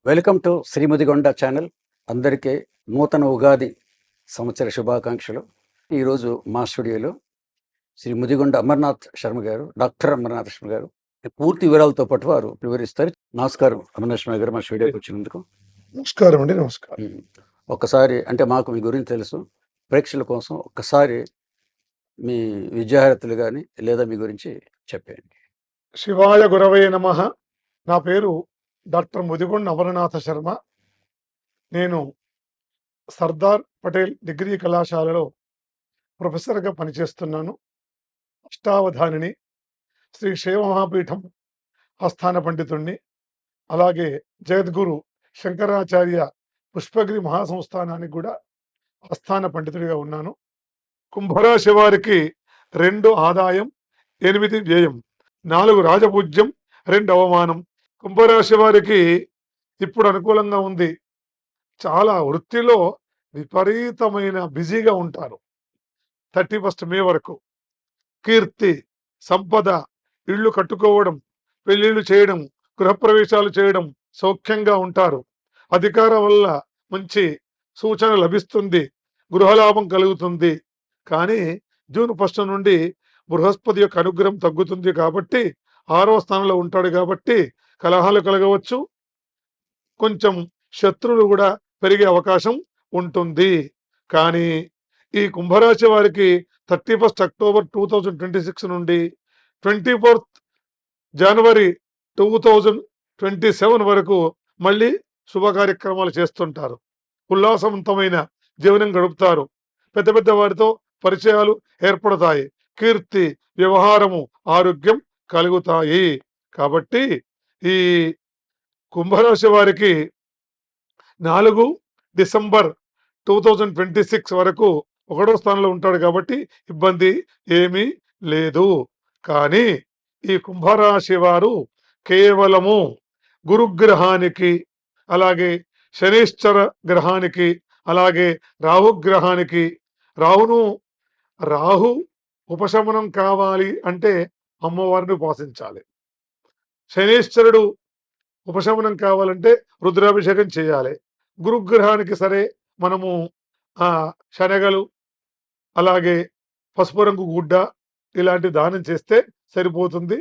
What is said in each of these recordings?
Welcome to శ్రీముదిగొండ channel. అందరికీ నూతన ఉగాది సంవత్సర శుభాకాంక్షలు. ఈరోజు మా స్టూడియోలో శ్రీ ముదిగొండ అమర్నాథ్ శర్మ గారు, డాక్టర్ అమర్నాథ్ శర్మ గారు పూర్తి వివరాలతో పాటు వారు వివరిస్తారు. నమస్కారం అమర్నాథ్ శర్మ గారు, మా స్టూడియోకి వచ్చినందుకు. నమస్కారం అండి. నమస్కారం. ఒక్కసారి అంటే మాకు మీ గురించి తెలుసు, ప్రేక్షకుల కోసం ఒక్కసారి మీ విద్యార్థులు కానీ లేదా మీ గురించి చెప్పండి. శివాయ గురవే నమః. నా పేరు డాక్టర్ ముదిగొండ అమరనాథ శర్మ. నేను సర్దార్ పటేల్ డిగ్రీ కళాశాలలో ప్రొఫెసర్గా పనిచేస్తున్నాను. అష్టావధానిని, శ్రీ శైవ మహాపీఠం ఆస్థాన పండితుణ్ణి, అలాగే జగద్గురు శంకరాచార్య పుష్పగిరి మహాసంస్థానానికి కూడా ఆస్థాన పండితుడిగా ఉన్నాను. కుంభరాశి వారికి 2 ఆదాయం, 8 వ్యయం, 4 రాజపూజ్యం, 2 అవమానం. కుంభరాశి వారికి ఇప్పుడు అనుకూలంగా ఉంది. చాలా వృత్తిలో విపరీతమైన బిజీగా ఉంటారు. 31 మే వరకు కీర్తి, సంపద, ఇళ్ళు కట్టుకోవడం, పెళ్లిళ్ళు చేయడం, గృహప్రవేశాలు చేయడం, సౌఖ్యంగా ఉంటారు. అధికారం వల్ల మంచి సూచన లభిస్తుంది, గృహలాభం కలుగుతుంది. కానీ జూన్ 1 నుండి బృహస్పతి యొక్క అనుగ్రహం తగ్గుతుంది కాబట్టి 6వ స్థానంలో ఉంటాడు కాబట్టి కలహాలు కలగవచ్చు. కొంచెం శత్రువులు కూడా పెరిగే అవకాశం ఉంటుంది. కానీ ఈ కుంభరాశి వారికి 31 అక్టోబర్ 2026 నుండి 24 జనవరి 2027 వరకు మళ్ళీ శుభ కార్యక్రమాలు చేస్తుంటారు. ఉల్లాసవంతమైన జీవనం గడుపుతారు. పెద్ద పెద్ద వారితో పరిచయాలు ఏర్పడతాయి. కీర్తి, వ్యవహారము, ఆరోగ్యం కలుగుతాయి. కాబట్టి ఈ కుంభరాశి వారికి 4 డిసెంబర్ 2026 వరకు 1వ స్థానంలో ఉంటాడు కాబట్టి ఇబ్బంది ఏమీ లేదు. కానీ ఈ కుంభరాశి వారు కేవలము గురుగ్రహానికి, అలాగే శనీశ్వర గ్రహానికి, అలాగే రాహుగ్రహానికి, రాహు ఉపశమనం కావాలి అంటే అమ్మవారిని ఉపాసించాలి. శనీశ్వరుడు ఉపశమనం కావాలంటే రుద్రాభిషేకం చేయాలి. గురుగ్రహానికి సరే మనము శనగలు, అలాగే పసుపు రంగు గుడ్డ ఇలాంటి దానం చేస్తే సరిపోతుంది.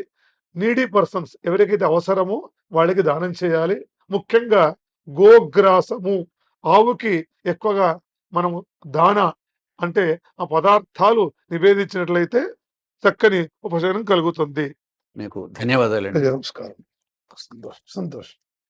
నీడీ పర్సన్స్ ఎవరికైతే అవసరమో వాళ్ళకి దానం చేయాలి. ముఖ్యంగా గోగ్రాసము, ఆవుకి ఎక్కువగా మనము దాన అంటే ఆ పదార్థాలు నివేదించినట్లయితే చక్కని ఉపశమనం కలుగుతుంది. మీకు ధన్యవాదాలు. నమస్కారం. సంతోషం.